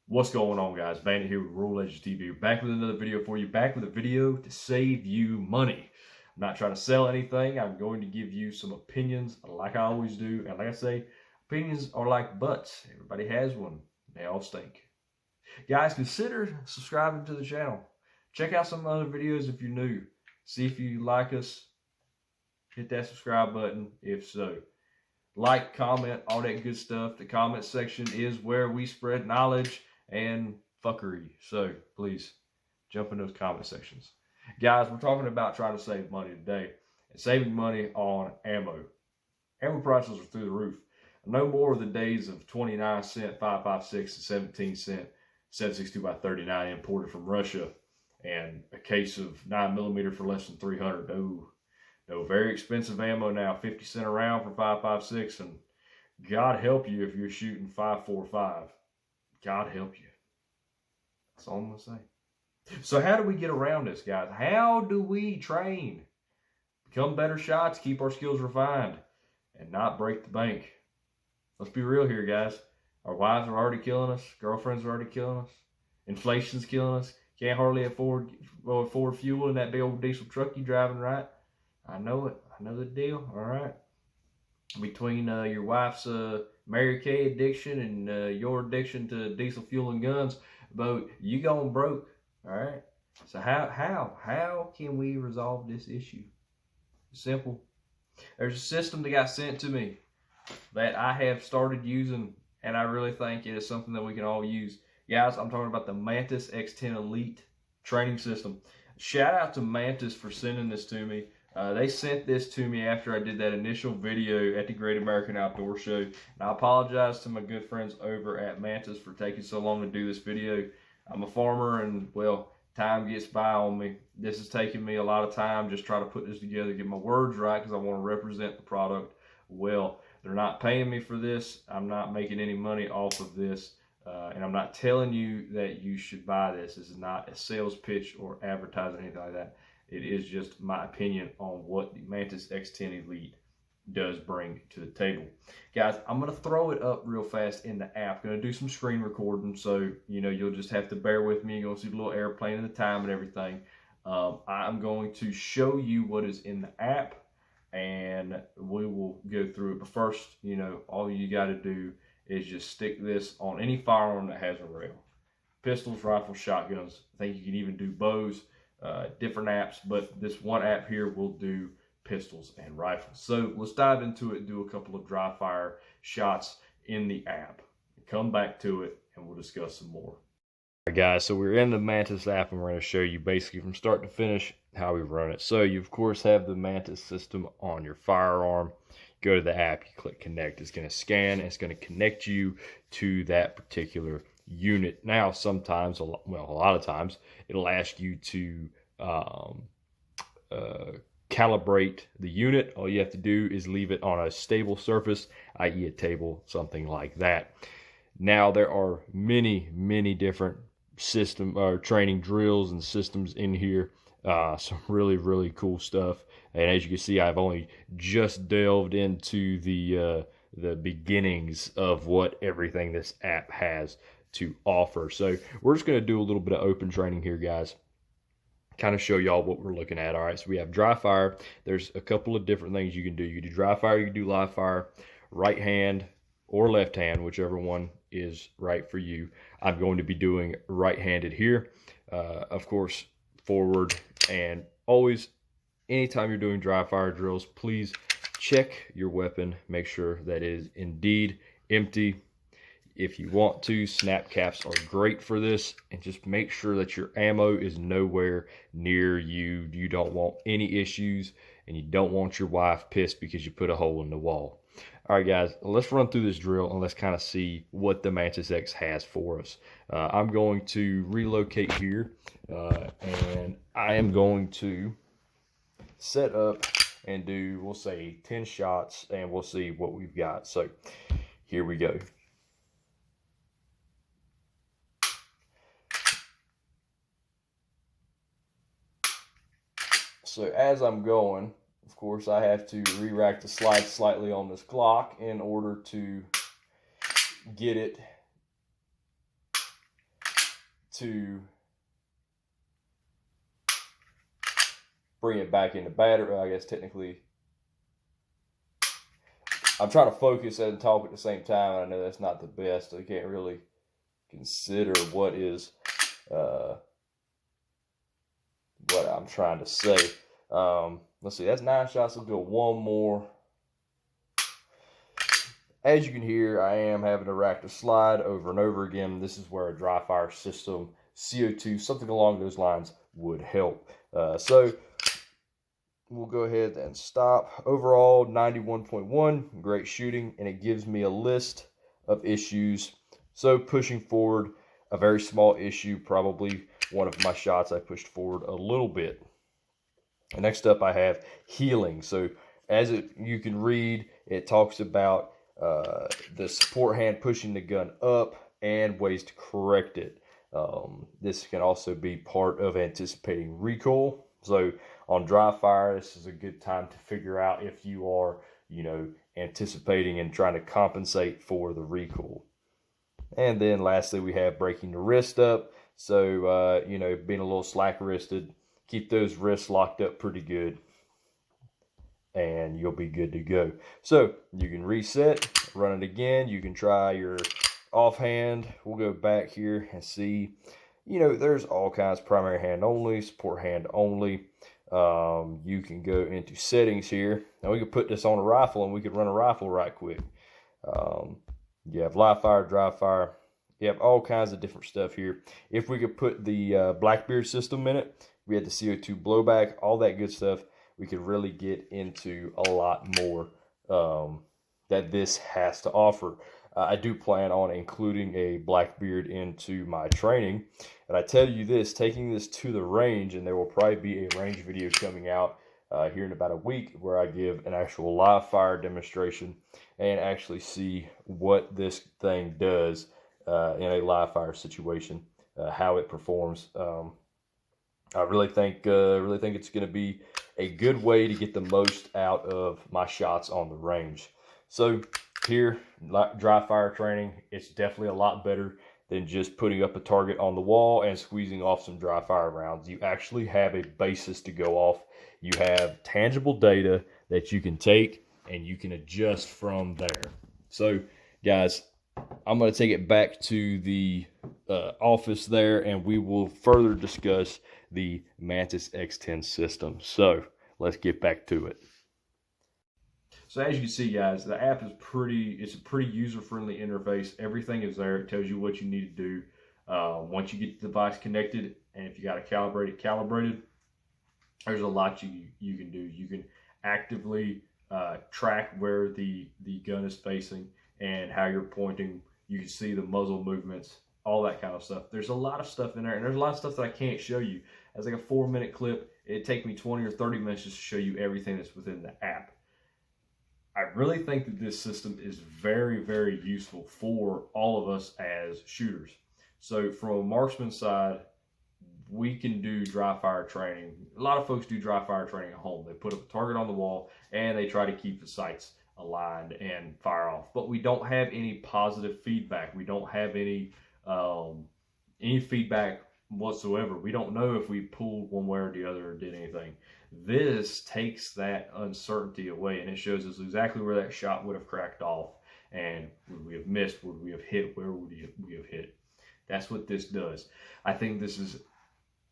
What's going on, guys? Bandit here with Rural Legends TV. Back with another video for you. Back with a video to save you money. I'm not trying to sell anything. I'm going to give you some opinions like I always do. And like I say, opinions are like butts. Everybody has one. They all stink. Guys, consider subscribing to the channel. Check out some other videos if you're new. See if you like us. Hit that subscribe button if so. Like, comment, all that good stuff. The comment section is where we spread knowledge and fuckery. So please jump in those comment sections. Guys, we're talking about trying to save money today and saving money on ammo. Ammo prices are through the roof. No more of the days of 29-cent 5.56 and 17-cent 7.62 by 39 imported from Russia and a case of 9mm for less than 300. No, very expensive ammo now, 50 cents a round for 5.56, and God help you if you're shooting 5.45. God help you. That's all I'm gonna say. So how do we get around this, guys? How do we train? Become better shots, keep our skills refined, and not break the bank. Let's be real here, guys. Our wives are already killing us. Girlfriends are already killing us. Inflation's killing us. Can't hardly afford fuel in that big old diesel truck you driving, right? I know it. I know the deal. All right. Between your wife's Mary Kay addiction and your addiction to diesel fuel and guns, but you going broke. All right. So how can we resolve this issue? Simple. There's a system that got sent to me that I have started using, and I really think it is something that we can all use. Guys, I'm talking about the Mantis X10 Elite training system. Shout out to Mantis for sending this to me. They sent this to me after I did that initial video at the Great American Outdoor Show. And I apologize to my good friends over at Mantis for taking so long to do this video. I'm a farmer and, well, time gets by on me. This has taken me a lot of time just try to put this together, get my words right because I want to represent the product well. They're not paying me for this. I'm not making any money off of this. And I'm not telling you that you should buy this. This is not a sales pitch or advertising, anything like that. It is just my opinion on what the Mantis X10 Elite does bring to the table. Guys, I'm going to throw it up real fast in the app. I'm going to do some screen recording, so you'll just have to bear with me. You're going to see the little airplane and the time and everything. I'm going to show you what is in the app, and we will go through it. But first, all you got to do is just stick this on any firearm that has a rail. Pistols, rifles, shotguns. I think you can even do bows. Different apps, but this one app here will do pistols and rifles. So let's dive into it and do a couple of dry fire shots in the app. Come back to it and we'll discuss some more. All right, guys, so we're in the Mantis app and we're going to show you basically from start to finish how we run it. So you of course have the Mantis system on your firearm. Go to the app, you click connect. It's going to scan, it's going to connect you to that particular unit. Now sometimes, well, a lot of times it'll ask you to calibrate the unit. All you have to do is leave it on a stable surface, i.e. a table, something like that. Now there are many different system or training drills and systems in here. Some really cool stuff, and as you can see, I've only just delved into the beginnings of what everything this app has to offer. So we're just going to do a little bit of open training here, guys, kind of show y'all what we're looking at. All right, so we have dry fire. There's a couple of different things you can do. You can do dry fire, you can do live fire, right hand or left hand, whichever one is right for you. I'm going to be doing right-handed here. Of course, forward, and always, anytime you're doing dry fire drills, please check your weapon. Make sure that it is indeed empty. If you want to, snap caps are great for this, and just make sure that your ammo is nowhere near you. You don't want any issues, and you don't want your wife pissed because you put a hole in the wall. All right, guys, let's run through this drill and let's kind of see what the Mantis X has for us. I'm going to relocate here, and I am going to set up and do, we'll say 10 shots, and we'll see what we've got. So here we go. So as I'm going, of course, I have to re-rack the slide slightly on this Glock in order to get it to bring it back into battery. I guess technically, I'm trying to focus and talk at the same time. I know that's not the best. I can't really consider what is what I'm trying to say. Let's see, that's 9 shots. Let's go one more. As you can hear, I am having to rack the slide over and over again. This is where a dry fire system, CO2, something along those lines would help. So we'll go ahead and stop. Overall, 91.1, great shooting, and it gives me a list of issues. So pushing forward, a very small issue, probably one of my shots I pushed forward a little bit. And next up I have healing. So as you can read, it talks about the support hand pushing the gun up and ways to correct it. This can also be part of anticipating recoil. So on dry fire, this is a good time to figure out if you are, anticipating and trying to compensate for the recoil. And then lastly, we have breaking the wrist up. So, being a little slack wristed, keep those wrists locked up pretty good, and you'll be good to go. So you can reset, run it again. You can try your offhand. We'll go back here and see, there's all kinds, primary hand only, support hand only. You can go into settings here. Now we could put this on a rifle and we could run a rifle right quick. You have live fire, dry fire. You have all kinds of different stuff here. If we could put the Blackbeard system in it, we had the CO2 blowback, all that good stuff. We could really get into a lot more that this has to offer. I do plan on including a Blackbeard into my training. And I tell you this, taking this to the range, and there will probably be a range video coming out here in about a week where I give an actual live fire demonstration and actually see what this thing does in a live fire situation, how it performs. I really think it's going to be a good way to get the most out of my shots on the range. So here, dry fire training, it's definitely a lot better than just putting up a target on the wall and squeezing off some dry fire rounds. You actually have a basis to go off. You have tangible data that you can take and you can adjust from there. So guys, I'm going to take it back to the office there, and we will further discuss the Mantis X10 system. So let's get back to it. So as you can see, guys, the app is it's a pretty user-friendly interface. Everything is there. It tells you what you need to do. Once you get the device connected, and if you got it calibrated, there's a lot you can do. You can actively track where the gun is facing and how you're pointing. You can see the muzzle movements, all that kind of stuff. There's a lot of stuff in there, and there's a lot of stuff that I can't show you. As like a 4-minute clip, it'd take me 20 or 30 minutes just to show you everything that's within the app. I really think that this system is very, very useful for all of us as shooters. So from a marksman side, we can do dry fire training. A lot of folks do dry fire training at home. They put up a target on the wall and they try to keep the sights aligned and fire off. But we don't have any positive feedback. We don't have any feedback whatsoever. We don't know if we pulled one way or the other or did anything. This takes that uncertainty away, and it shows us exactly where that shot would have cracked off, and would we have missed, would we have hit, where would we have hit. That's what this does. I think this is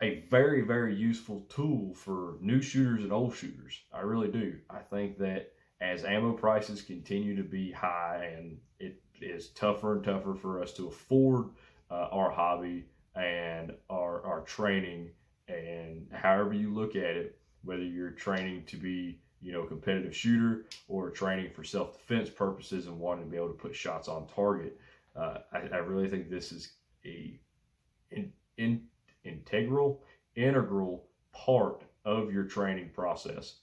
a very, very useful tool for new shooters and old shooters. I really do. I think that as ammo prices continue to be high and it is tougher and tougher for us to afford our hobby and our training, and however you look at it, whether you're training to be, a competitive shooter or training for self-defense purposes and wanting to be able to put shots on target, I really think this is an integral part of your training process.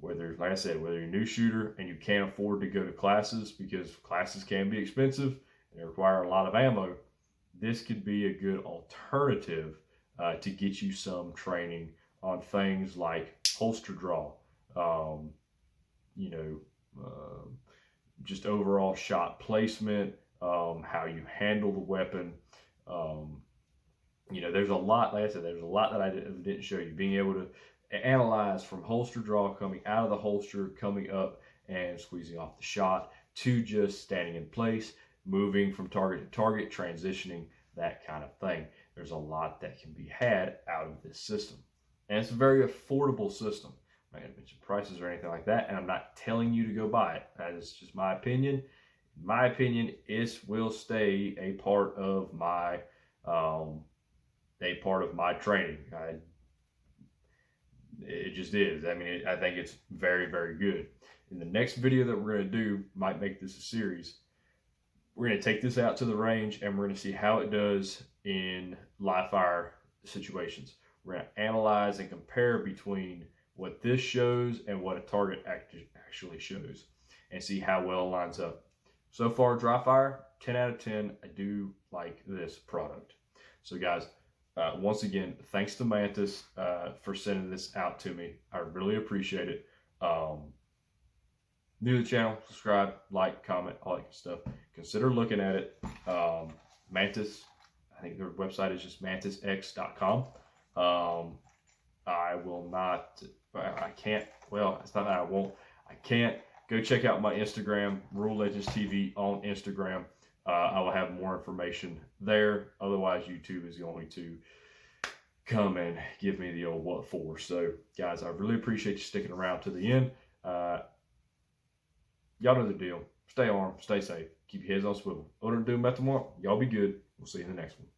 Whether, like I said, whether you're a new shooter and you can't afford to go to classes because classes can be expensive and they require a lot of ammo, this could be a good alternative to get you some training on things like holster draw, just overall shot placement, how you handle the weapon, You know, there's a lot, like I said, there's a lot that I didn't show you. Being able to analyze from holster draw, coming out of the holster, coming up and squeezing off the shot, to just standing in place, moving from target to target, transitioning, that kind of thing. There's a lot that can be had out of this system. And it's a very affordable system. I'm not going to mention prices or anything like that, and I'm not telling you to go buy it. That is just my opinion. In my opinion, it will stay a part of my training. It just is. I mean, I think it's very, very good. In the next video that we're going to do, might make this a series, we're going to take this out to the range and we're going to see how it does in live fire situations. We're going to analyze and compare between what this shows and what a target actually shows, and see how well it lines up. So far, dry fire, 10 out of 10. I do like this product. So guys, once again, thanks to Mantis for sending this out to me. I really appreciate it. New to the channel, subscribe, like, comment, all that good stuff. Consider looking at it. Mantis, I think their website is just mantisx.com. I will not, I can't, well, it's not that I won't, I can't. Go check out my Instagram, Rule Legends TV on Instagram. I will have more information there. Otherwise, YouTube is going to come and give me the old what for. So, guys, I really appreciate you sticking around to the end. Y'all know the deal. Stay armed, stay safe, keep your heads on swivel. Other than doing that tomorrow, y'all be good. We'll see you in the next one.